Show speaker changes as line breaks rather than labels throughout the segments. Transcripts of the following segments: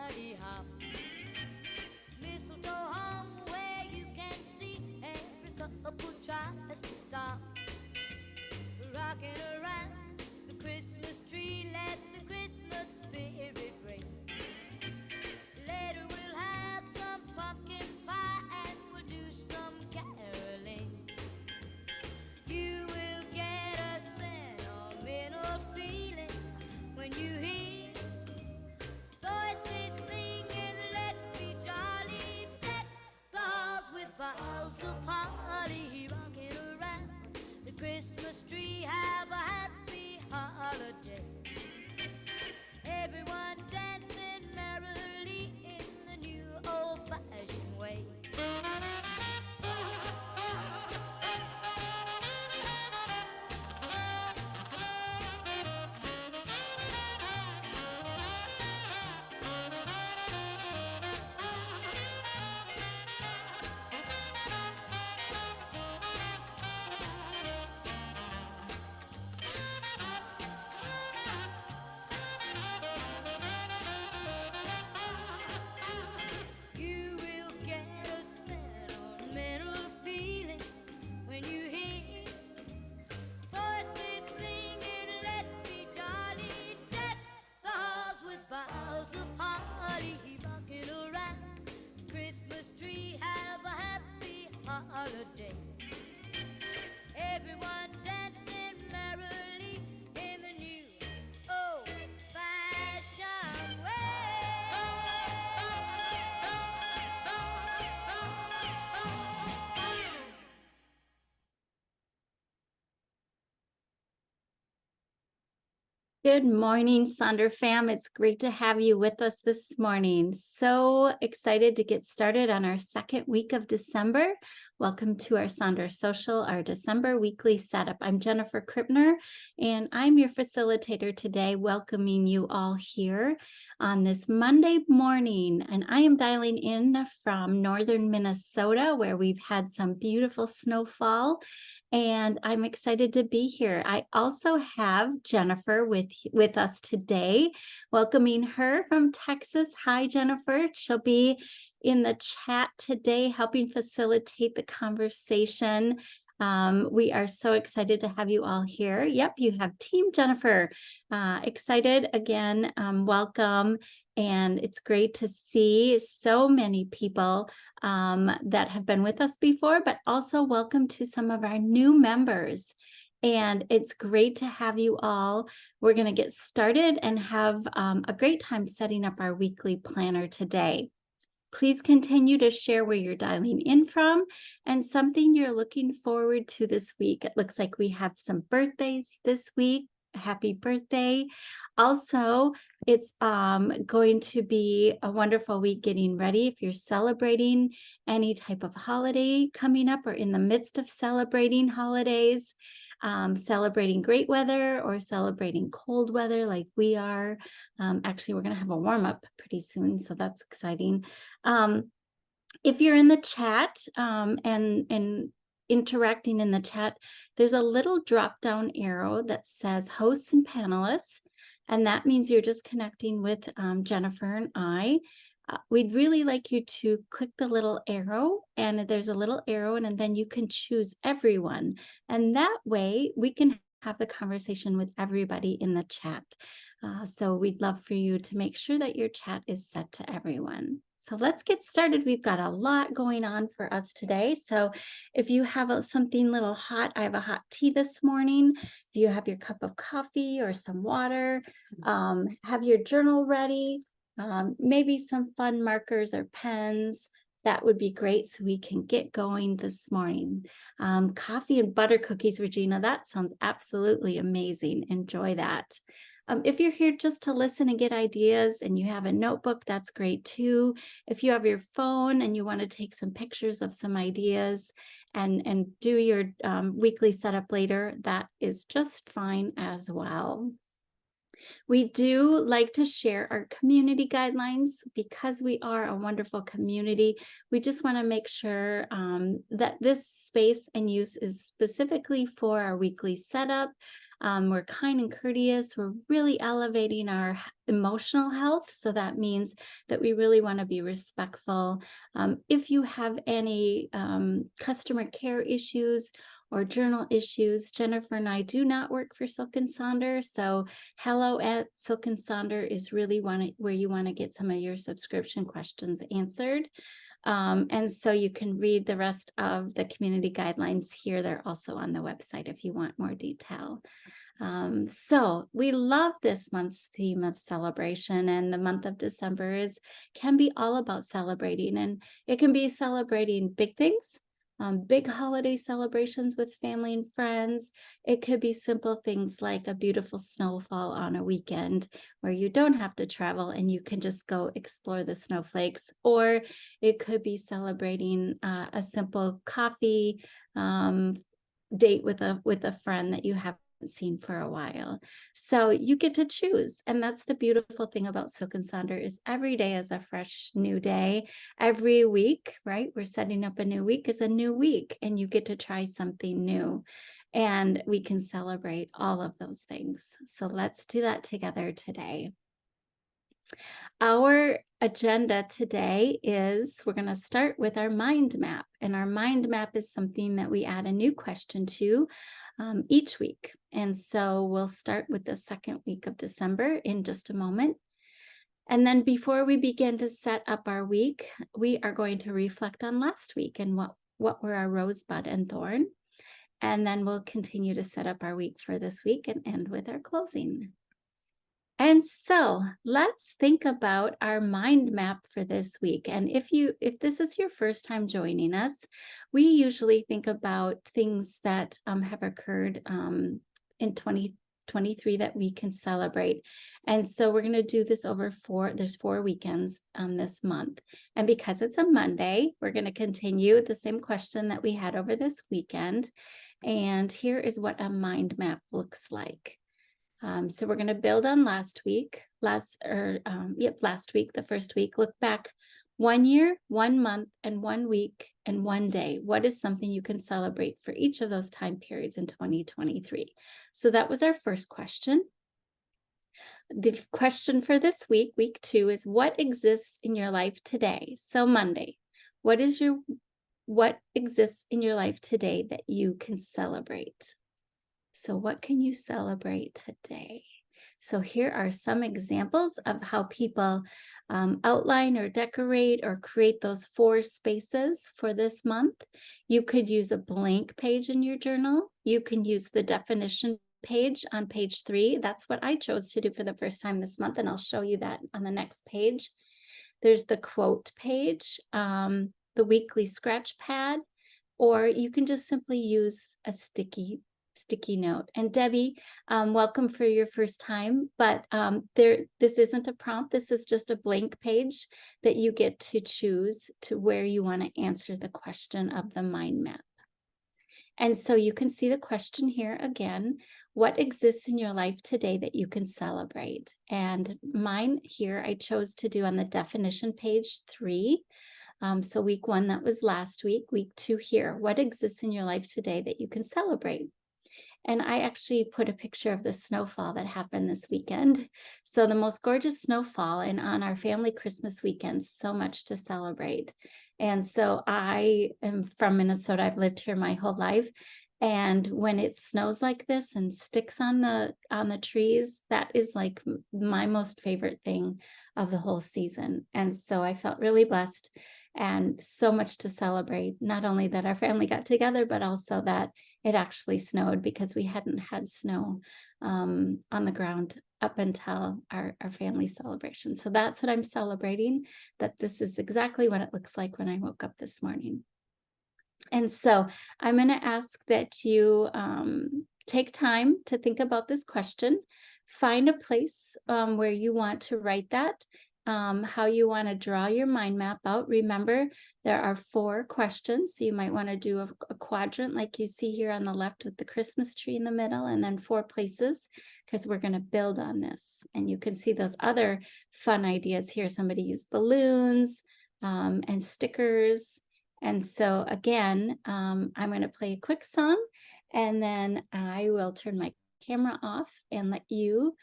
party hop. Mistletoe hung where you can see every couple tries to stop. Rocking around the Christmas tree, let the Christmas spirit ring. Later we'll have some pumpkin pie and we'll do some caroling. You will get a sentimental feeling when you hear voices singing, let's be jolly, deck the halls with boughs of holly, rocking around the Christmas tree, have a happy holiday. Everyone dancing merrily in the new old-fashioned way. You will get a sentimental feeling when you hear voices singing, let's be jolly, deck the halls with boughs of holly, rocking around the Christmas tree, have a happy holiday. Everyone dancing merrily in the new old-fashioned way.
Good morning, Sonder fam. It's great to have you with us this morning. So excited to get started on our second week of December. Welcome to our Sonder Social, our December weekly setup. I'm Jennifer Krippner, and I'm your facilitator today, welcoming you all here on this Monday morning. And I am dialing in from northern Minnesota, where we've had some beautiful snowfall. And I'm excited to be here. I also have Jennifer with us today, welcoming her from Texas. Hi, Jennifer. She'll be in the chat today, helping facilitate the conversation. We are so excited to have you all here. Yep, you have Team Jennifer. Excited again. Welcome. And it's great to see so many people that have been with us before, but also welcome to some of our new members. And it's great to have you all. We're going to get started and have a great time setting up our weekly planner today. Please continue to share where you're dialing in from and something you're looking forward to this week. It looks like we have some birthdays this week. Happy birthday. Also, it's going to be a wonderful week getting ready. If you're celebrating any type of holiday coming up or in the midst of celebrating holidays, celebrating great weather or celebrating cold weather like we are. Actually, we're going to have a warm up pretty soon, so that's exciting. If you're in the chat and interacting in the chat, there's a little drop down arrow that says hosts and panelists, and that means you're just connecting with Jennifer and I. We'd really like you to click the little arrow, and there's a little arrow, and then you can choose everyone. And that way we can have the conversation with everybody in the chat. So we'd love for you to make sure that your chat is set to everyone. So let's get started. We've got a lot going on for us today. So if you have something little hot, I have a hot tea this morning. If you have your cup of coffee or some water, have your journal ready, maybe some fun markers or pens. That would be great so we can get going this morning. Coffee and butter cookies, Regina, that sounds absolutely amazing. Enjoy that. If you're here just to listen and get ideas and you have a notebook, that's great too. If you have your phone and you want to take some pictures of some ideas and do your weekly setup later, that is just fine as well. We do like to share our community guidelines because we are a wonderful community. We just want to make sure that this space and use is specifically for our weekly setup. We're kind and courteous. We're really elevating our emotional health. So that means that we really want to be respectful. If you have any customer care issues or journal issues, Jennifer and I do not work for Silk and Sonder. So hello at Silk and Sonder is really where you want to get some of your subscription questions answered. And so you can read the rest of the community guidelines here. They're also on the website if you want more detail. So we love this month's theme of celebration, and the month of December can be all about celebrating, and it can be celebrating big things, big holiday celebrations with family and friends. It could be simple things like a beautiful snowfall on a weekend where you don't have to travel and you can just go explore the snowflakes, or it could be celebrating a simple coffee date with a friend that you haven't seen for a while. So you get to choose. And that's the beautiful thing about Silk and Sonder is every day is a fresh new day. Every week, right? We're setting up a new week is a new week, and you get to try something new. And we can celebrate all of those things. So let's do that together today. Our agenda today is we're going to start with our mind map. And our mind map is something that we add a new question to each week. And so we'll start with the second week of December in just a moment. And then before we begin to set up our week, we are going to reflect on last week and what were our rosebud and thorn. And then we'll continue to set up our week for this week and end with our closing. And so let's think about our mind map for this week. And if this is your first time joining us, we usually think about things that have occurred in 2023 that we can celebrate. And so we're going to do this over there's 4 weekends this month. And because it's a Monday, we're going to continue the same question that we had over this weekend. And here is what a mind map looks like. So we're going to build on last week, the first week. Look back 1 year, 1 month, and 1 week, and 1 day. What is something you can celebrate for each of those time periods in 2023? So that was our first question. The question for this week, week 2, is what exists in your life today? So Monday, what exists in your life today that you can celebrate? So what can you celebrate today? So here are some examples of how people outline or decorate or create those 4 spaces for this month. You could use a blank page in your journal. You can use the definition page on page 3. That's what I chose to do for the first time this month, and I'll show you that on the next page. There's the quote page, the weekly scratch pad, or you can just simply use a sticky note. And Debbie, welcome for your first time, but this isn't a prompt. This is just a blank page that you get to choose to where you want to answer the question of the mind map. And so you can see the question here again, what exists in your life today that you can celebrate? And mine here, I chose to do on the definition page 3. So week 1, that was last week. Week 2 here, what exists in your life today that you can celebrate? And I actually put a picture of the snowfall that happened this weekend. So the most gorgeous snowfall, and on our family Christmas weekend, so much to celebrate. And so I am from Minnesota. I've lived here my whole life. And when it snows like this and sticks on the trees, that is like my most favorite thing of the whole season. And so I felt really blessed and so much to celebrate. Not only that our family got together, but also that it actually snowed, because we hadn't had snow on the ground up until our family celebration. So that's what I'm celebrating, that this is exactly what it looks like when I woke up this morning. And so I'm going to ask that you take time to think about this question, find a place where you want to write that, how you want to draw your mind map out. Remember, there are 4 questions. So you might want to do a quadrant like you see here on the left with the Christmas tree in the middle, and then 4 places, because we're going to build on this. And you can see those other fun ideas here. Somebody used balloons and stickers. And so again, I'm going to play a quick song, and then I will turn my camera off and let you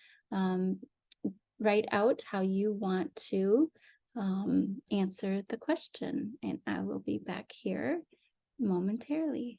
write out how you want to answer the question. And I will be back here momentarily.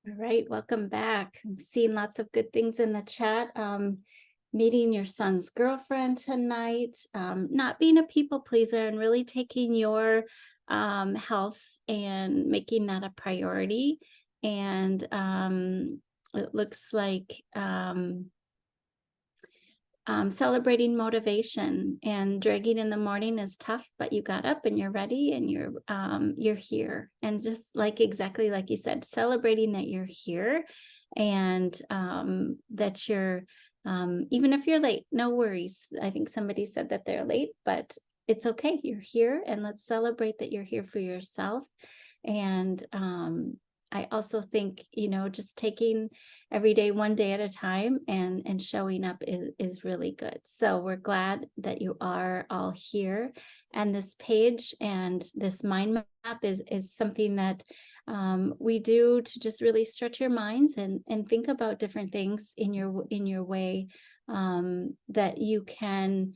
All right, welcome back. I'm seeing lots of good things in the chat. Meeting your son's girlfriend tonight, not being a people pleaser and really taking your health and making that a priority. And it looks like celebrating motivation, and dragging in the morning is tough, but you got up and you're ready and you're here. And just like exactly like you said, celebrating that you're here, and that you're even if you're late, no worries. I think somebody said that they're late, but it's okay. You're here, and let's celebrate that you're here for yourself. And I also think, just taking every day, one day at a time, and showing up is really good. So we're glad that you are all here. And this page and this mind map is something that we do to just really stretch your minds and think about different things in your way, that you can,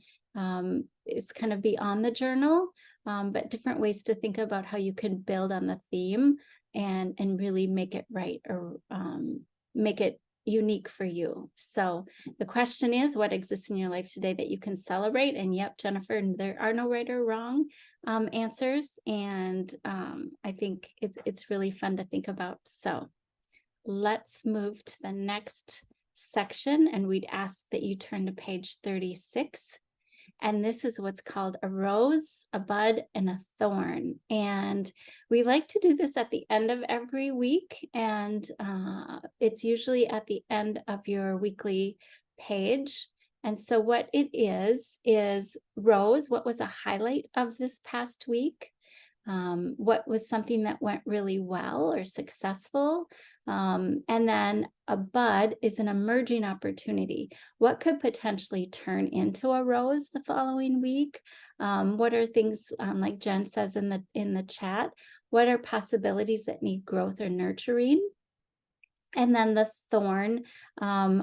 it's kind of beyond the journal, but different ways to think about how you can build on the theme and really make it right, or make it unique for you. So the question is, what exists in your life today that you can celebrate? And yep, Jennifer, there are no right or wrong answers. And I think it's really fun to think about. So let's move to the next section, and we'd ask that you turn to page 36. And this is what's called a rose, a bud, and a thorn. And we like to do this at the end of every week. And it's usually at the end of your weekly page. And so what it is rose, what was a highlight of this past week? what was something that went really well or successful. And then a bud is an emerging opportunity. What could potentially turn into a rose the following week? What are things, like Jen says in the chat? What are possibilities that need growth or nurturing? And then the thorn,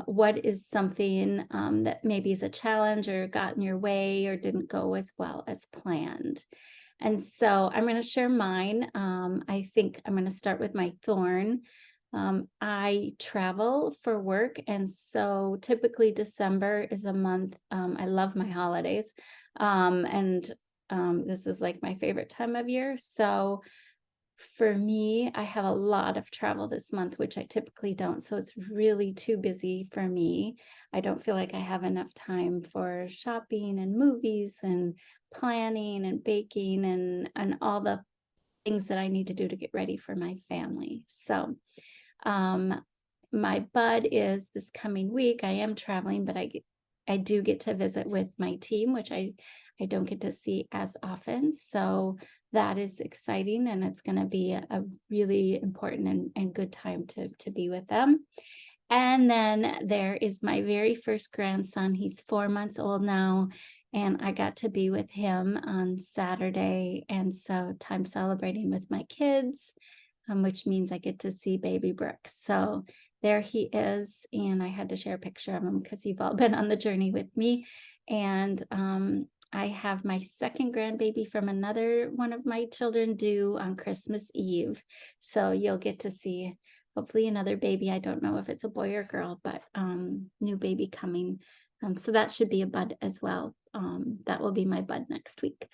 what is something that maybe is a challenge or got in your way or didn't go as well as planned? And so I'm going to share mine. I think I'm going to start with my thorn. I travel for work, and so typically December is a month. I love my holidays, and this is like my favorite time of year. So for me, I have a lot of travel this month, which I typically don't. So it's really too busy for me. I don't feel like I have enough time for shopping and movies and planning and baking and all the things that I need to do to get ready for my family. So my bud is this coming week. I am traveling, but I do get to visit with my team, which I don't get to see as often. So that is exciting, and it's going to be a really important and good time to be with them. And then there is my very first grandson. He's 4 months old now, and I got to be with him on Saturday. And so time celebrating with my kids, which means I get to see baby Brooks. So there he is. And I had to share a picture of him because you've all been on the journey with me. And I have my second grandbaby from another one of my children due on Christmas Eve. So you'll get to see hopefully another baby. I don't know if it's a boy or girl, but new baby coming. So that should be a bud as well. That will be my bud next week.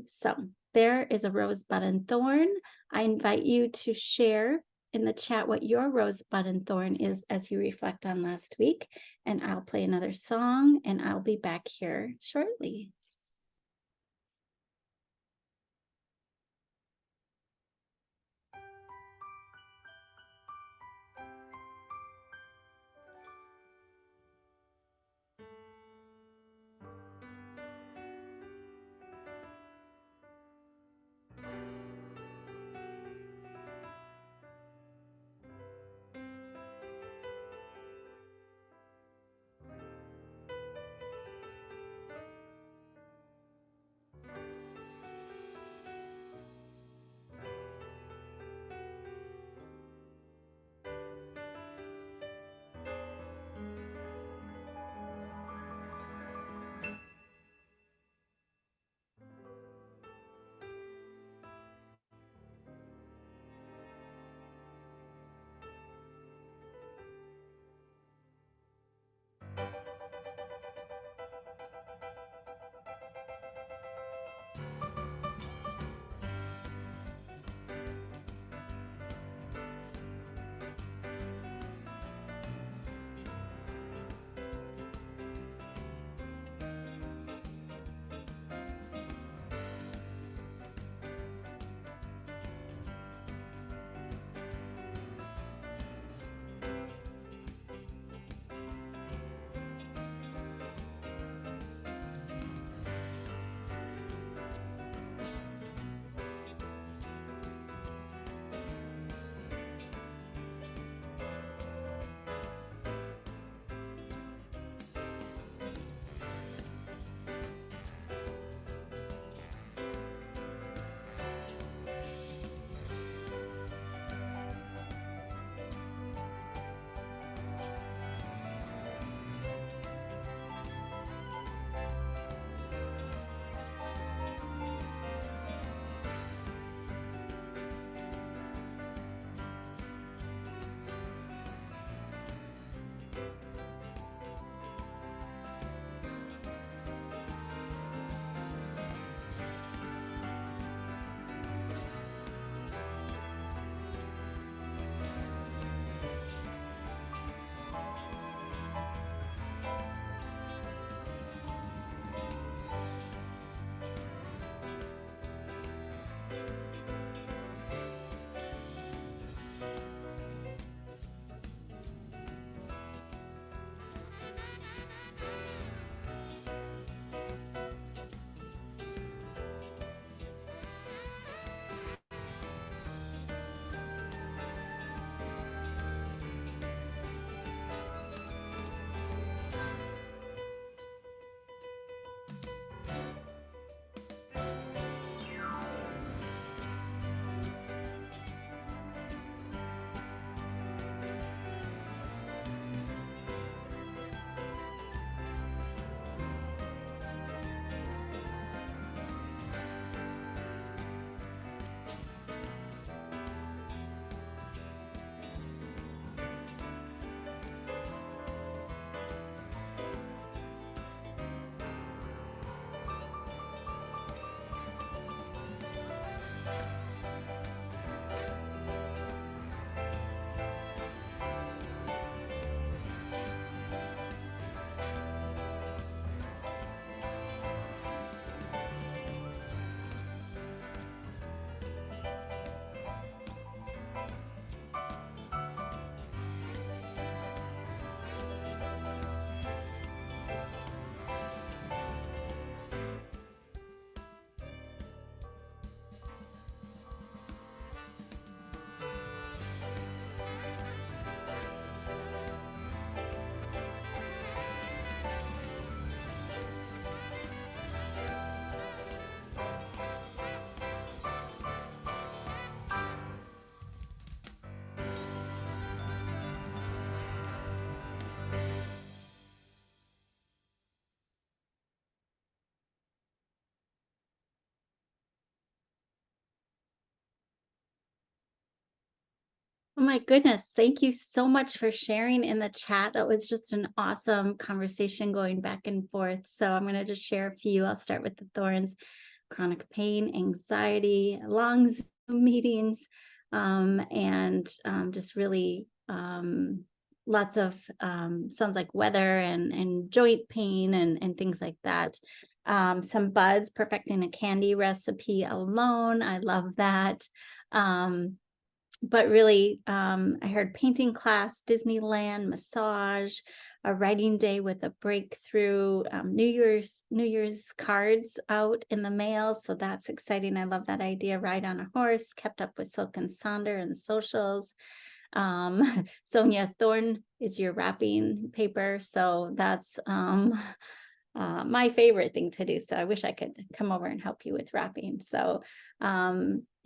So there is a rose, bud, and thorn. I invite you to share in the chat what your rose, bud, and thorn is as you reflect on last week. And I'll play another song, and I'll be back here shortly. Oh my goodness. Thank you so much for sharing in the chat. That was just an awesome conversation going back and forth. So I'm going to just share a few. I'll start with the thorns: chronic pain, anxiety, long Zoom meetings, and just really lots of sounds like weather and joint pain and things like that. Some buds, perfecting a candy recipe alone. I love that. But really, I heard painting class, Disneyland, massage, a writing day with a breakthrough, New Year's cards out in the mail. So that's exciting. I love that idea. Ride on a horse, kept up with Silk and Sonder and socials. Sonia, thorn is your wrapping paper. So that's my favorite thing to do. So I wish I could come over and help you with wrapping. So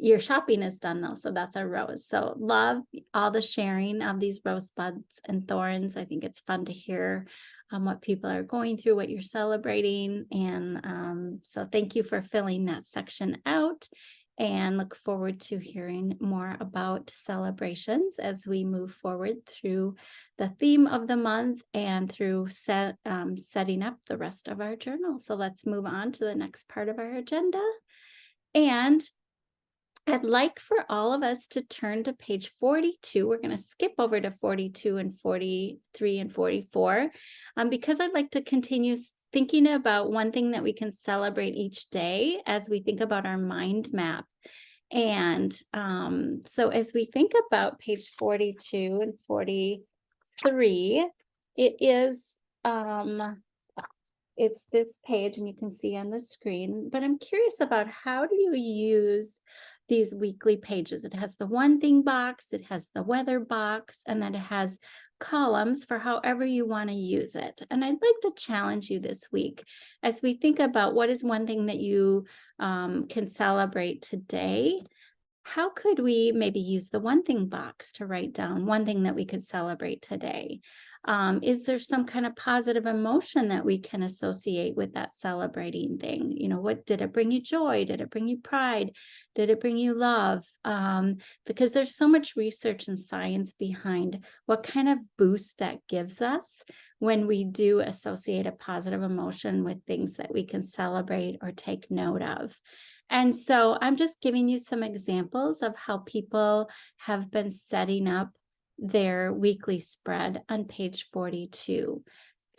your shopping is done though. So that's a rose. So love all the sharing of these rosebuds and thorns. I think it's fun to hear what people are going through, what you're celebrating. And so thank you for filling that section out, and look forward to hearing more about celebrations as we move forward through the theme of the month and through setting up the rest of our journal. So let's move on to the next part of our agenda. And I'd like for all of us to turn to page 42. We're going to skip over to 42 and 43 and 44 because I'd like to continue thinking about one thing that we can celebrate each day as we think about our mind map. And so as we think about page 42 and 43, it is it's this page, and you can see on the screen, but I'm curious about how do you use these weekly pages? It has the one thing box, it has the weather box, and then it has columns for however you want to use it. And I'd like to challenge you this week as we think about what is one thing that you can celebrate today. How could we maybe use the one thing box to write down one thing that we could celebrate today? Is there some kind of positive emotion that we can associate with that celebrating thing? You know, what did it bring you joy? Did it bring you pride? Did it bring you love? Because there's so much research and science behind what kind of boost that gives us when we do associate a positive emotion with things that we can celebrate or take note of. And so I'm just giving you some examples of how people have been setting up their weekly spread on page 42.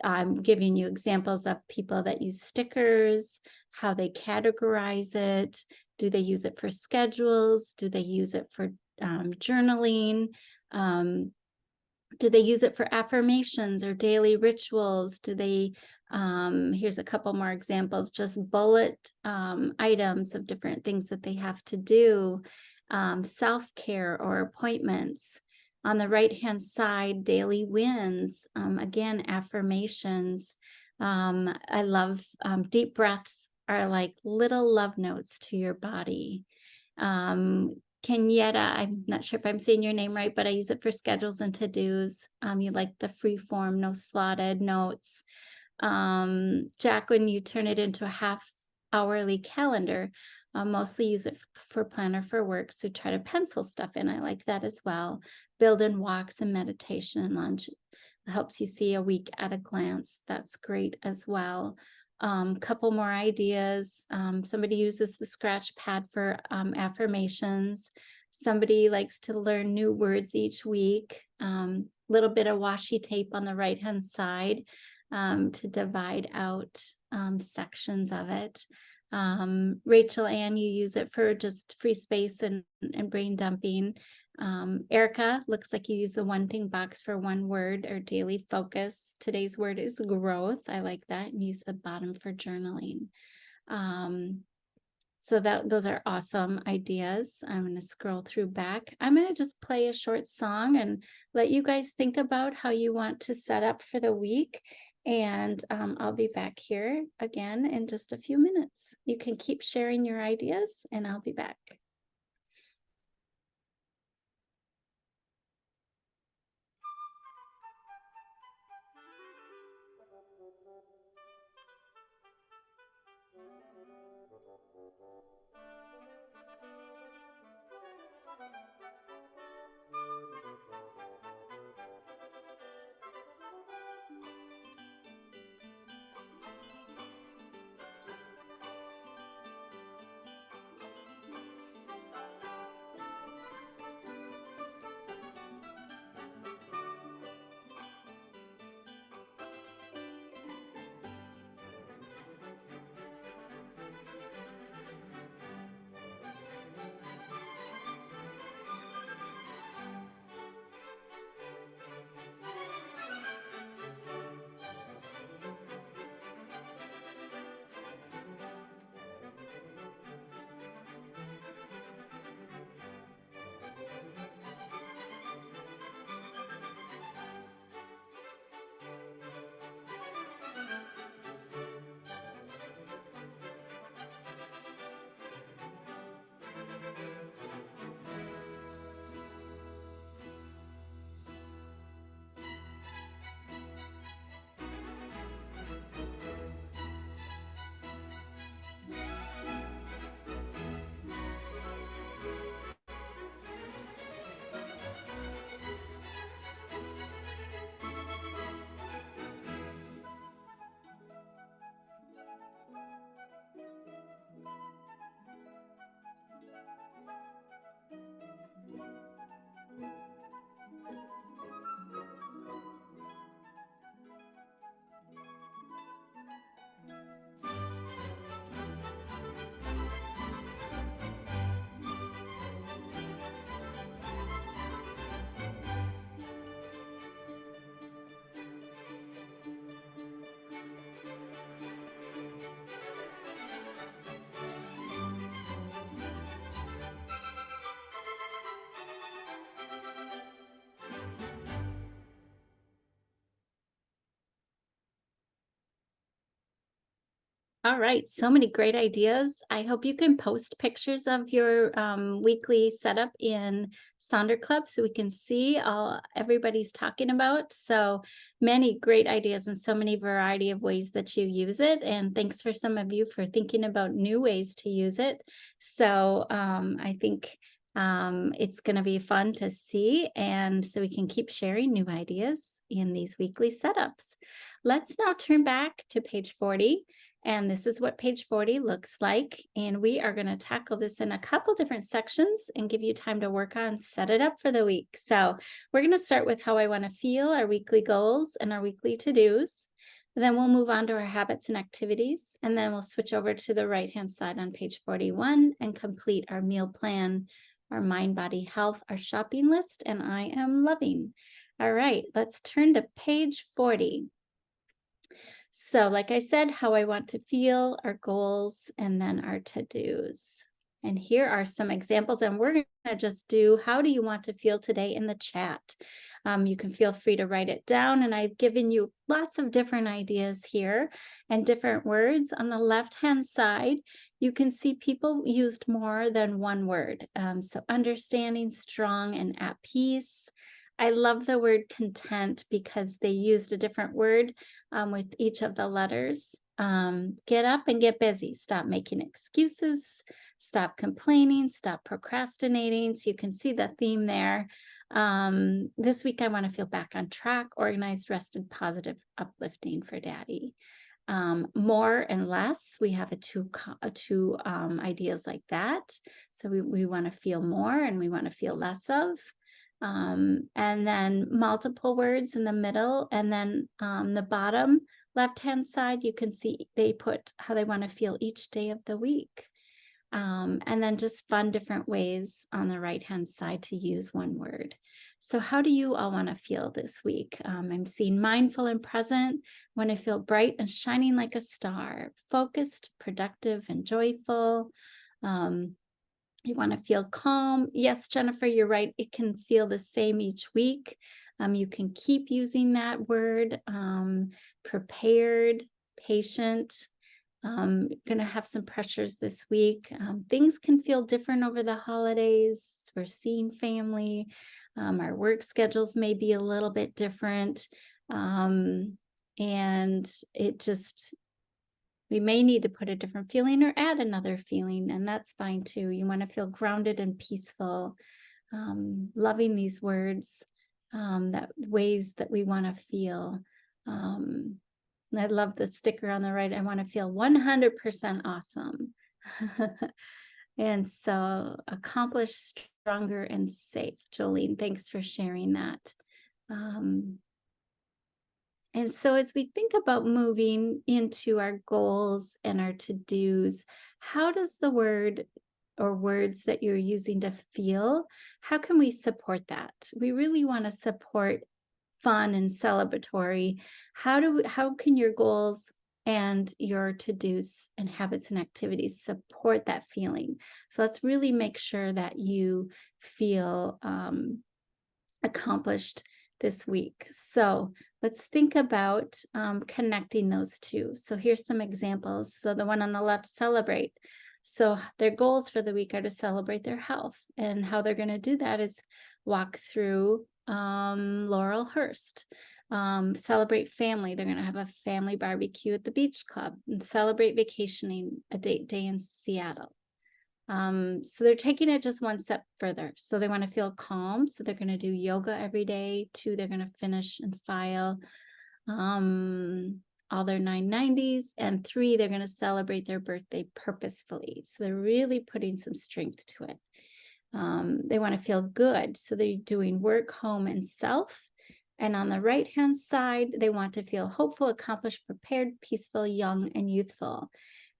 I'm giving you examples of people that use stickers, how they categorize it. Do they use it for schedules? Do they use it for journaling? Do they use it for affirmations or daily rituals? Do they, here's a couple more examples, just bullet items of different things that they have to do, self-care or appointments. On the right-hand side, daily wins, again, affirmations. I love deep breaths are like little love notes to your body. Kenyetta, I'm not sure if I'm saying your name right, but I use it for schedules and to-dos. You like the free form, no slotted notes. Jack, when you turn it into a half hourly calendar, mostly use it for planner for work. So try to pencil stuff in. I like that as well. Build in walks and meditation and lunch. It helps you see a week at a glance. That's great as well. Couple more ideas. Somebody uses the scratch pad for affirmations. Somebody likes to learn new words each week. Little bit of washi tape on the right-hand side to divide out sections of it. Rachel Ann, you use it for just free space and brain dumping. Erica, looks like you use the one thing box for one word or daily focus. Today's word is growth. I like that. And use the bottom for journaling. So those are awesome ideas. I'm going to scroll through back. I'm going to just play a short song and let you guys think about how you want to set up for the week. And I'll be back here again in just a few minutes. You can keep sharing your ideas and I'll be back. All right, so many great ideas. I hope you can post pictures of your weekly setup in Sonder Club so we can see all everybody's talking about. So many great ideas and so many variety of ways that you use it. And thanks for some of you for thinking about new ways to use it. So I think it's going to be fun to see, and so we can keep sharing new ideas in these weekly setups. Let's now turn back to page 40. And this is what page 40 looks like. And we are going to tackle this in a couple different sections and give you time to work on, set it up for the week. So we're going to start with how I want to feel, our weekly goals, and our weekly to-dos. Then we'll move on to our habits and activities. And then we'll switch over to the right-hand side on page 41 and complete our meal plan, our mind, body, health, our shopping list, and I am loving. All right, let's turn to page 40. So like I said, how I want to feel, our goals, and then our to-dos. And here are some examples, and we're going to just do how do you want to feel today in the chat. You can feel free to write it down, and I've given you lots of different ideas here and different words. On the left-hand side, you can see people used more than one word. So understanding, strong, and at peace. I love the word content because they used a different word with each of the letters. Get up and get busy. Stop making excuses. Stop complaining. Stop procrastinating. So you can see the theme there. This week, I want to feel back on track, organized, rested, positive, uplifting for Daddy. More and less, we have two ideas like that. So we want to feel more and we want to feel less of. And then multiple words in the middle, and then the bottom left-hand side, you can see they put how they want to feel each day of the week. And then just fun different ways on the right-hand side to use one word. So how do you all want to feel this week? I'm seeing mindful and present. Want to feel bright and shining like a star, focused, productive, and joyful. You want to feel calm. Yes, Jennifer, you're right. It can feel the same each week. You can keep using that word, prepared, patient. Going to have some pressures this week. Things can feel different over the holidays. We're seeing family. Our work schedules may be a little bit different. And it just, we may need to put a different feeling or add another feeling, and that's fine too. You want to feel grounded and peaceful, loving these words, that ways that we want to feel. I love the sticker on the right. I want to feel 100% awesome. And so accomplished, stronger, and safe. Jolene, thanks for sharing that. And so as we think about moving into our goals and our to-dos, how does the word or words that you're using to feel, how can we support that? We really want to support fun and celebratory. How can your goals and your to-dos and habits and activities support that feeling? So let's really make sure that you feel accomplished this week. So let's think about connecting those two. So here's some examples. So the one on the left, celebrate. So their goals for the week are to celebrate their health, and how they're going to do that is walk through Laurelhurst. Celebrate family. They're going to have a family barbecue at the beach club, and celebrate vacationing, a date day in Seattle. So they're taking it just one step further. So they want to feel calm. So they're going to do yoga every day. 2, they're going to finish and file all their 990s. And 3, they're going to celebrate their birthday purposefully. So they're really putting some strength to it. They want to feel good. So they're doing work, home, and self. And on the right-hand side, they want to feel hopeful, accomplished, prepared, peaceful, young, and youthful.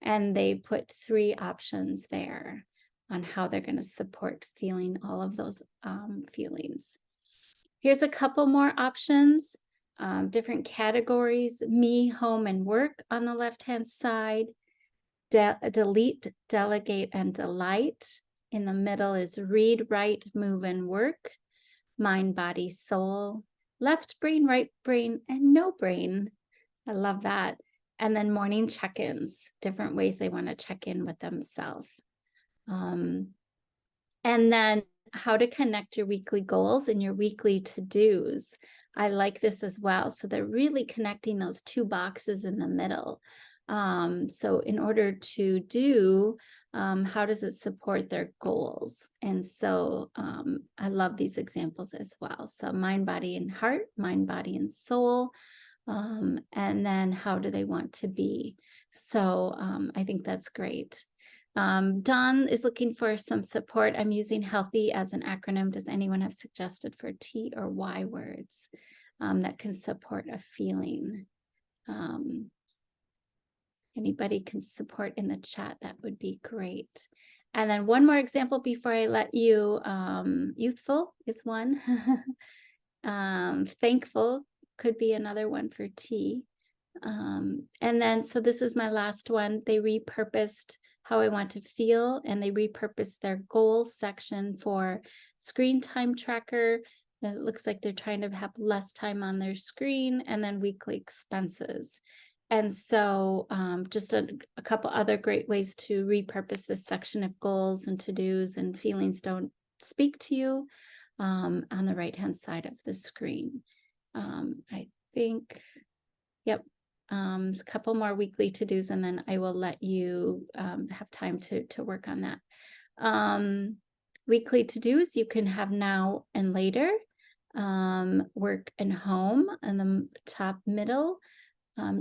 And they put 3 options there on how they're going to support feeling all of those feelings. Here's a couple more options, different categories: me, home, and work on the left-hand side. Delete, delegate, and delight. In the middle is read, write, move, and work. Mind, body, soul. Left brain, right brain, and no brain. I love that. And then morning check-ins, different ways they want to check in with themselves. And then how to connect your weekly goals and your weekly to-dos. I like this as well. So they're really connecting those two boxes in the middle. So in order to do, how does it support their goals? And so I love these examples as well. So mind, body, and heart, mind, body, and soul. And then how do they want to be? So I think that's great. Don is looking for some support. I'm using healthy as an acronym. Does anyone have suggested for T or Y words that can support a feeling? Anybody can support in the chat, that would be great. And then one more example before I let you, youthful is one. Thankful could be another one for T. And then, so this is my last one. They repurposed how I want to feel, and they repurposed their goals section for screen time tracker. And it looks like they're trying to have less time on their screen, and then weekly expenses. And so just a couple other great ways to repurpose this section of goals and to-dos and feelings don't speak to you on the right-hand side of the screen. I think, yep, a couple more weekly to-dos, and then I will let you have time to work on that. Weekly to-dos, you can have now and later, work and home on the top middle,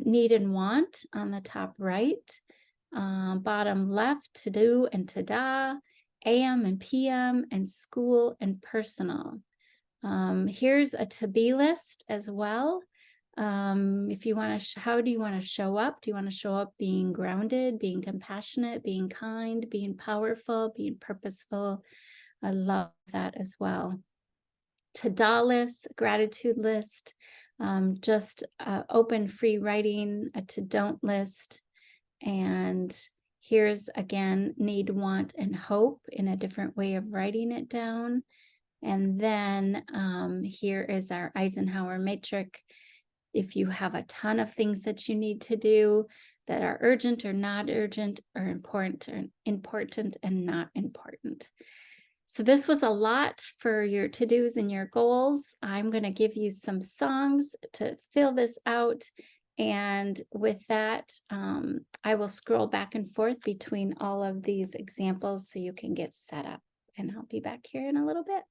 need and want on the top right, bottom left, to-do and to-da, AM and PM, and school and personal. Here's a to-be list as well. If you want to, how do you want to show up? Do you want to show up being grounded, being compassionate, being kind, being powerful, being purposeful? I love that as well. To-do list, gratitude list, just open free writing, a to-don't list. And here's again, need, want, and hope in a different way of writing it down. And then here is our Eisenhower matrix. If you have a ton of things that you need to do that are urgent or not urgent, or important and not important. So this was a lot for your to-dos and your goals. I'm going to give you some songs to fill this out. And with that, I will scroll back and forth between all of these examples so you can get set up. And I'll be back here in a little bit.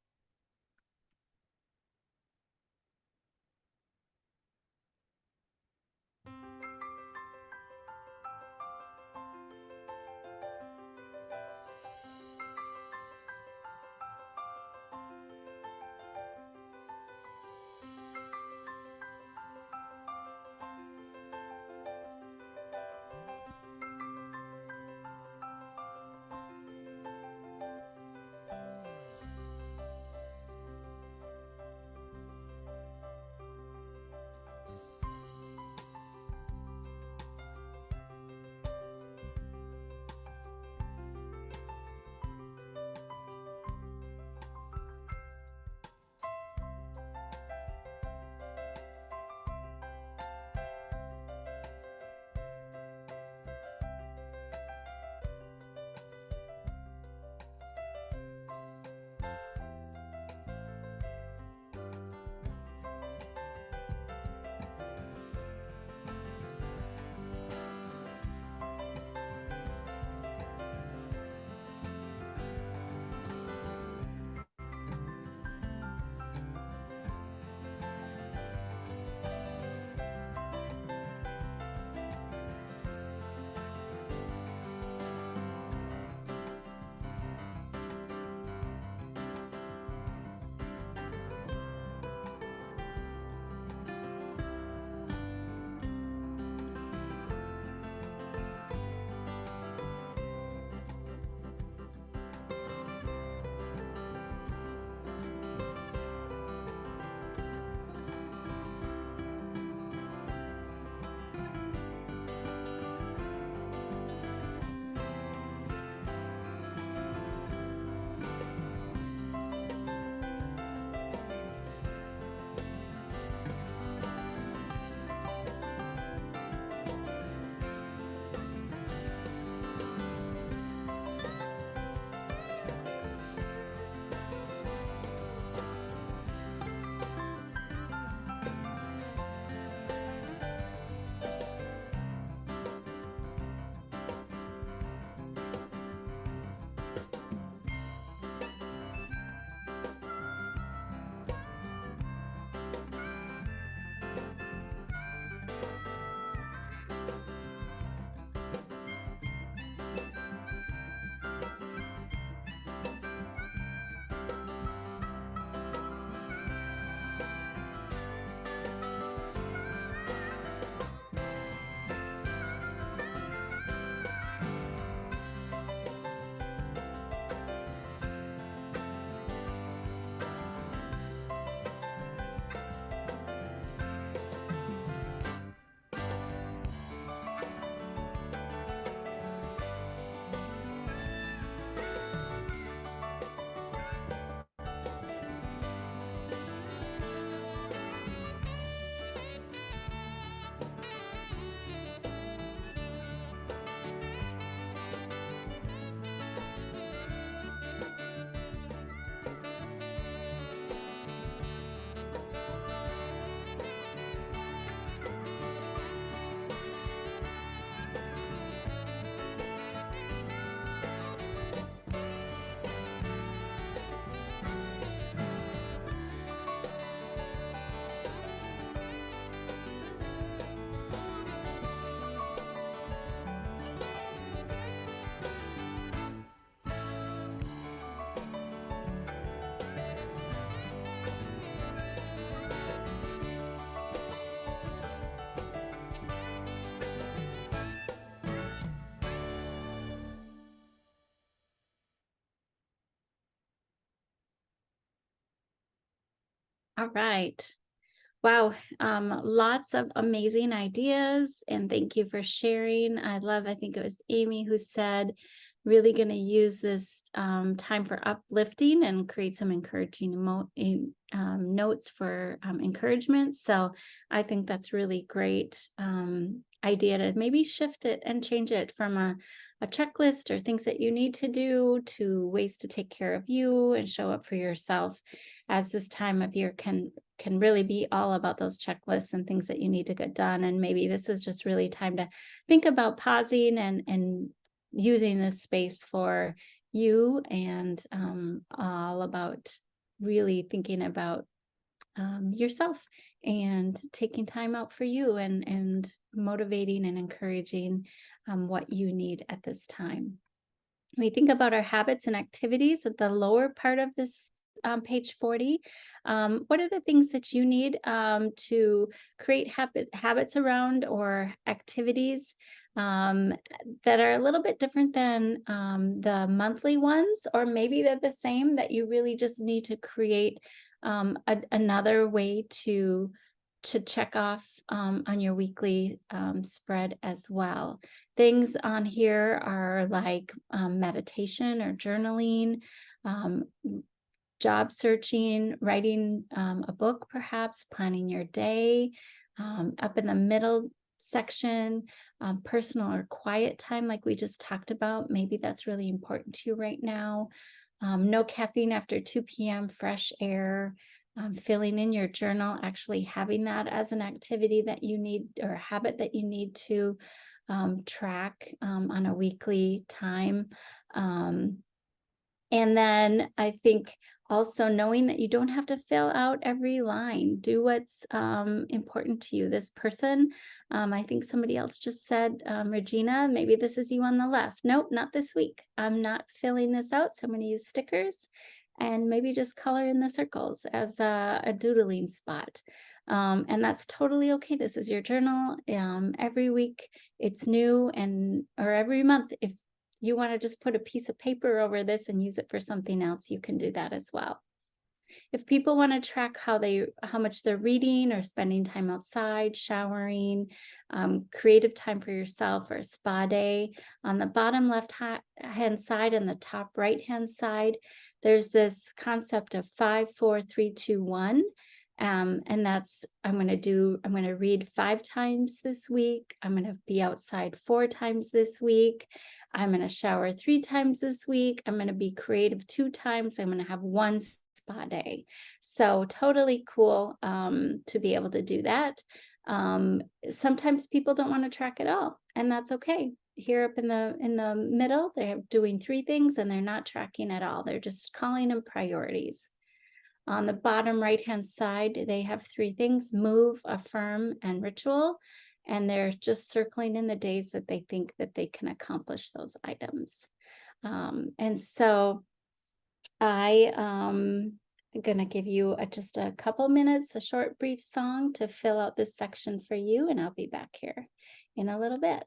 All right. Wow, lots of amazing ideas, and thank you for sharing. I think it was Amy who said, really going to use this time for uplifting and create some encouraging notes for encouragement. So I think that's really great idea to maybe shift it and change it from a checklist or things that you need to do to ways to take care of you and show up for yourself, as this time of year can really be all about those checklists and things that you need to get done. And maybe this is just really time to think about pausing and using this space for you, and all about really thinking about yourself and taking time out for you, and motivating and encouraging what you need at this time. We think about our habits and activities at the lower part of this page 40. What are the things that you need to create habits around, or activities that are a little bit different than the monthly ones, or maybe they're the same, that you really just need to create another way to check off on your weekly spread as well. Things on here are like meditation or journaling, job searching, writing a book, perhaps planning your day. Up in the middle section, personal or quiet time, like we just talked about. Maybe that's really important to you right now. No caffeine after 2 p.m., fresh air. Filling in your journal, actually having that as an activity that you need, or a habit that you need to track on a weekly time. And then I think also knowing that you don't have to fill out every line. Do what's important to you. This person, I think somebody else just said, Regina, maybe this is you on the left. Nope, not this week. I'm not filling this out, so I'm going to use stickers and maybe just color in the circles as a doodling spot. And that's totally okay. This is your journal. Every week it's new, or every month, if you want to just put a piece of paper over this and use it for something else, you can do that as well. If people want to track how much they're reading or spending time outside, showering, creative time for yourself, or a spa day, on the bottom left hand side and the top right hand side, there's this concept of 5, 4, 3, 2, 1. And that's, I'm going to read 5 times this week. I'm going to be outside 4 times this week. I'm going to shower 3 times this week. I'm going to be creative 2 times. I'm going to have 1 spa day. So totally cool to be able to do that. Sometimes people don't want to track at all, and that's okay. Here up in the middle, they're doing 3 things and they're not tracking at all. They're just calling them priorities. On the bottom right-hand side, they have 3 things: move, affirm, and ritual. And they're just circling in the days that they think that they can accomplish those items. And so I am going to give you just a couple minutes, a short, brief song to fill out this section for you, and I'll be back here in a little bit.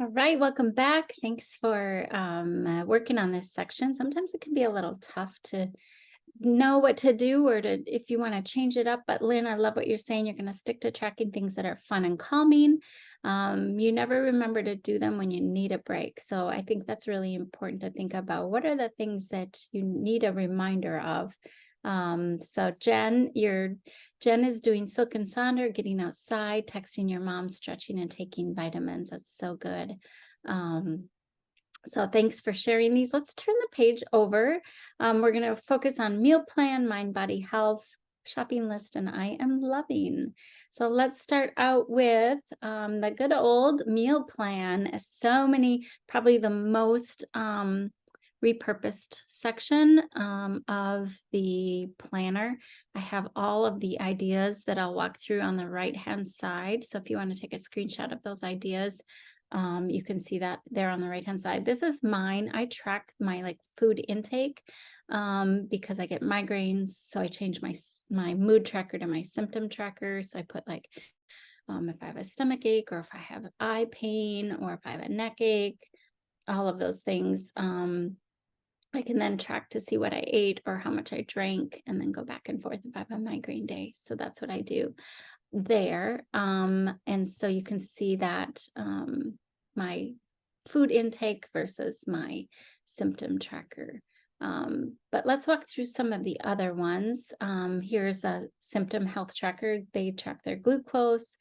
All right, welcome back. Thanks for working on this section. Sometimes it can be a little tough to know what to do or to if you want to change it up. But Lynn, I love what you're saying. You're going to stick to tracking things that are fun and calming. You never remember to do them when you need a break. So I think that's really important to think about. What are the things that you need a reminder of? So Jen is doing Silk and Sonder, getting outside, texting your mom, stretching and taking vitamins. That's so good. So thanks for sharing these. Let's turn the page over. We're going to focus on meal plan, mind, body, health, shopping list, and I am loving. So let's start out with the good old meal plan. So many, probably the most repurposed section of the planner. I have all of the ideas that I'll walk through on the right-hand side. So if you want to take a screenshot of those ideas, you can see that there on the right-hand side. This is mine. I track my food intake because I get migraines. So I change my mood tracker to my symptom tracker. So I put if I have a stomach ache or if I have eye pain or if I have a neck ache, all of those things. I can then track to see what I ate or how much I drank and then go back and forth if I have a migraine day. So that's what I do there. And so you can see that my food intake versus my symptom tracker. But let's walk through some of the other ones. Here's a symptom health tracker. They track their glucose,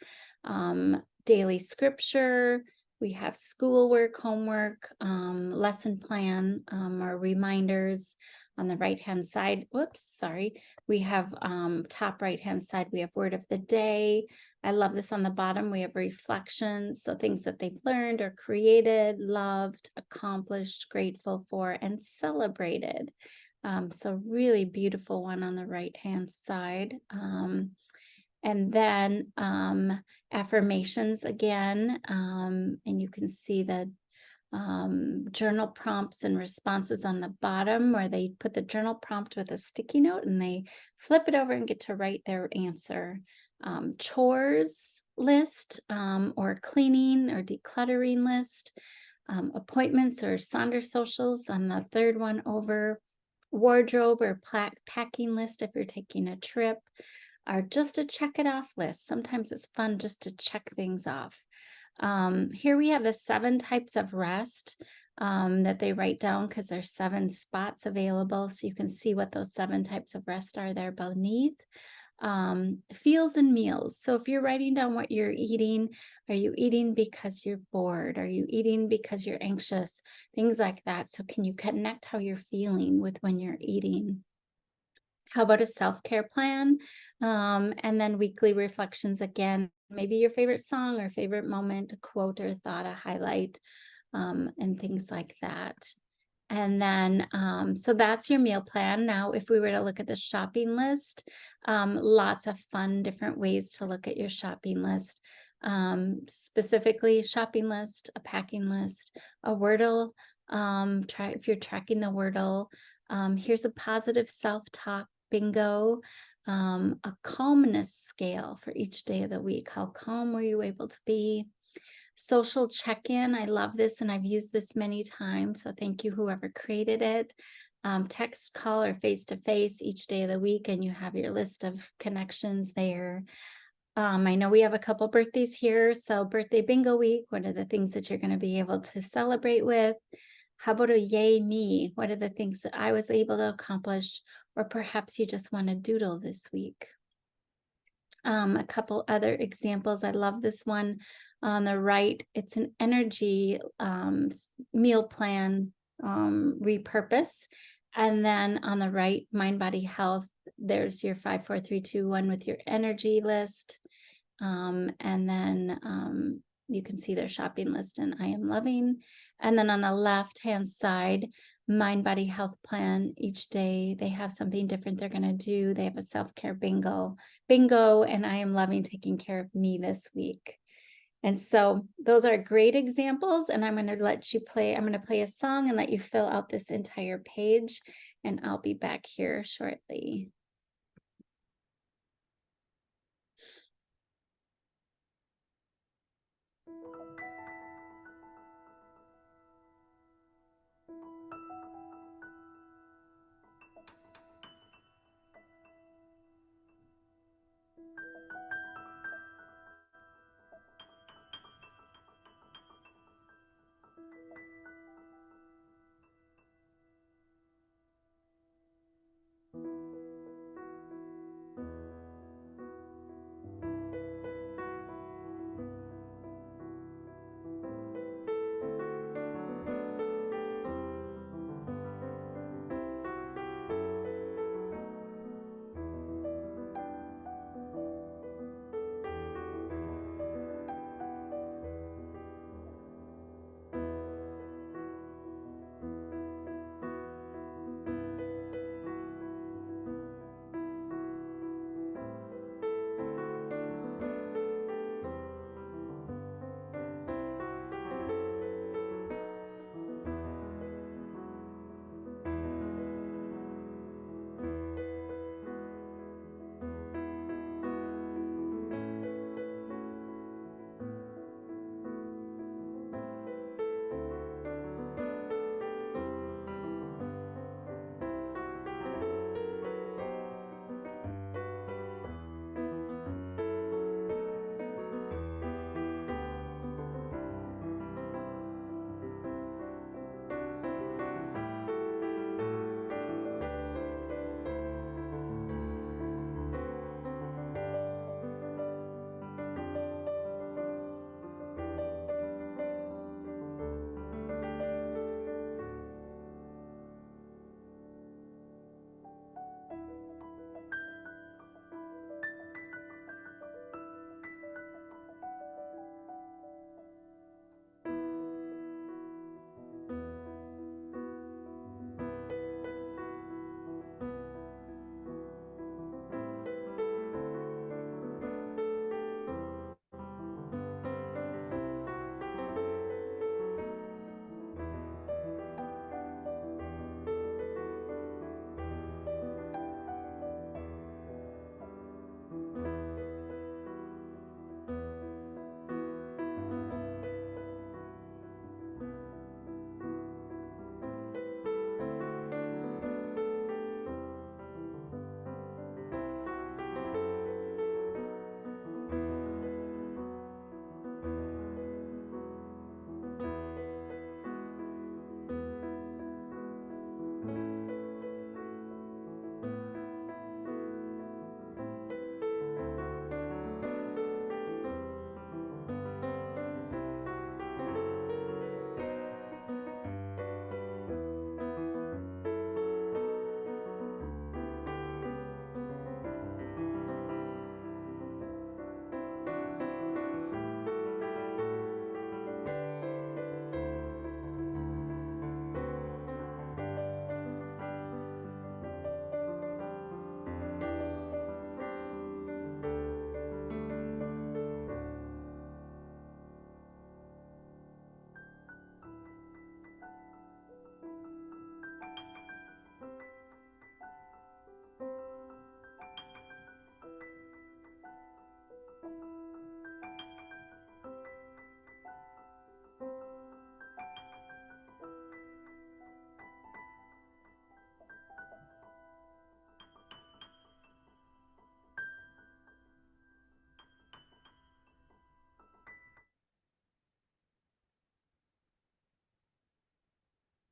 daily scripture. We have schoolwork, homework, lesson plan, or reminders on the right-hand side. Whoops, sorry. We have top right-hand side, we have word of the day. I love this on the bottom. We have reflections, so things that they've learned or created, loved, accomplished, grateful for, and celebrated. So really beautiful one on the right-hand side. And then affirmations again, and you can see the journal prompts and responses on the bottom where they put the journal prompt with a sticky note and they flip it over and get to write their answer. Chores list or cleaning or decluttering list, appointments or Sonder socials on the third one over, wardrobe or packing list if you're taking a trip, or just a check it off list. Sometimes it's fun just to check things off. Here we have the 7 types of rest that they write down because there's 7 spots available. So you can see what those 7 types of rest are there beneath. Feels and meals. So if you're writing down what you're eating, are you eating because you're bored? Are you eating because you're anxious? Things like that. So can you connect how you're feeling with when you're eating? How about a self-care plan? And then weekly reflections again, maybe your favorite song or favorite moment, a quote or a thought, a highlight, and things like that. And then, so that's your meal plan. Now, if we were to look at the shopping list, lots of fun, different ways to look at your shopping list. Specifically shopping list, a packing list, a Wordle, if you're tracking the Wordle, here's a positive self-talk bingo, a calmness scale for each day of the week. How calm were you able to be? Social check-in. I love this and I've used this many times. So thank you, whoever created it. Text, call, or face-to-face each day of the week, and you have your list of connections there. I know we have a couple birthdays here. So birthday bingo week. What are the things that you're going to be able to celebrate with? How about a yay me? What are the things that I was able to accomplish? Or perhaps you just want to doodle this week. A couple other examples. I love this one on the right. It's an energy meal plan repurpose. And then on the right, mind, body, health, there's your 5, 4, 3, 2, 1 with your energy list. And then you can see their shopping list and I am loving. And then on the left-hand side, mind, body, health plan. Each day they have something different they're going to do. They have a self-care bingo, and I am loving taking care of me this week. And so those are great examples, and I'm going to let you play. I'm going to play a song and let you fill out this entire page, and I'll be back here shortly.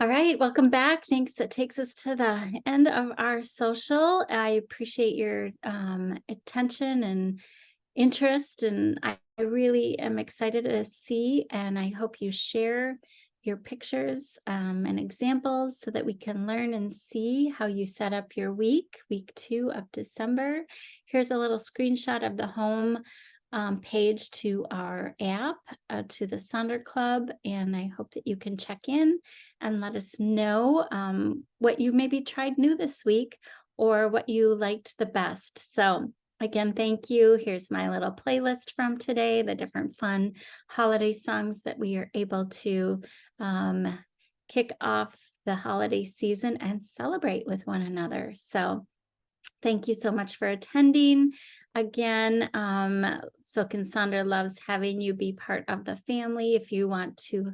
All right, welcome back. Thanks. That takes us to the end of our social. I appreciate your attention and interest, and I really am excited to see, and I hope you share your pictures and examples so that we can learn and see how you set up your week 2 of December. Here's a little screenshot of the home page to our app, to the Sonder Club, and I hope that you can check in and let us know what you maybe tried new this week or what you liked the best. So again, thank you. Here's my little playlist from today, the different fun holiday songs that we are able to kick off the holiday season and celebrate with one another. So thank you so much for attending. Again, Silk and Sonder loves having you be part of the family. If you want to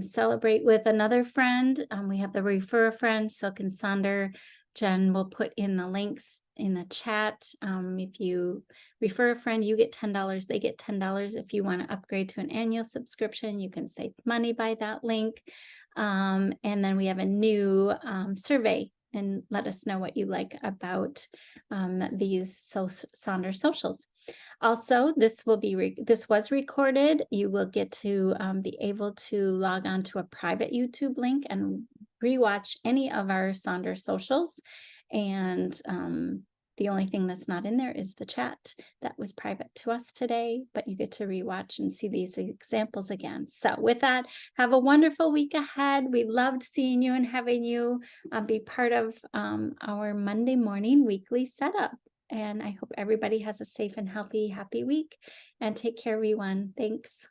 celebrate with another friend, we have the Refer a Friend, Silk and Sonder. Jen will put in the links in the chat. If you refer a friend, you get $10. They get $10. If you want to upgrade to an annual subscription, you can save money by that link. And then we have a new survey, and let us know what you like about these Sonder socials. Also, this was recorded. You will get to be able to log on to a private YouTube link and rewatch any of our Sonder socials. And the only thing that's not in there is the chat that was private to us today, but you get to rewatch and see these examples again. So with that, have a wonderful week ahead. We loved seeing you and having you be part of our Monday morning weekly setup. And I hope everybody has a safe and healthy, happy week, and take care, everyone. Thanks.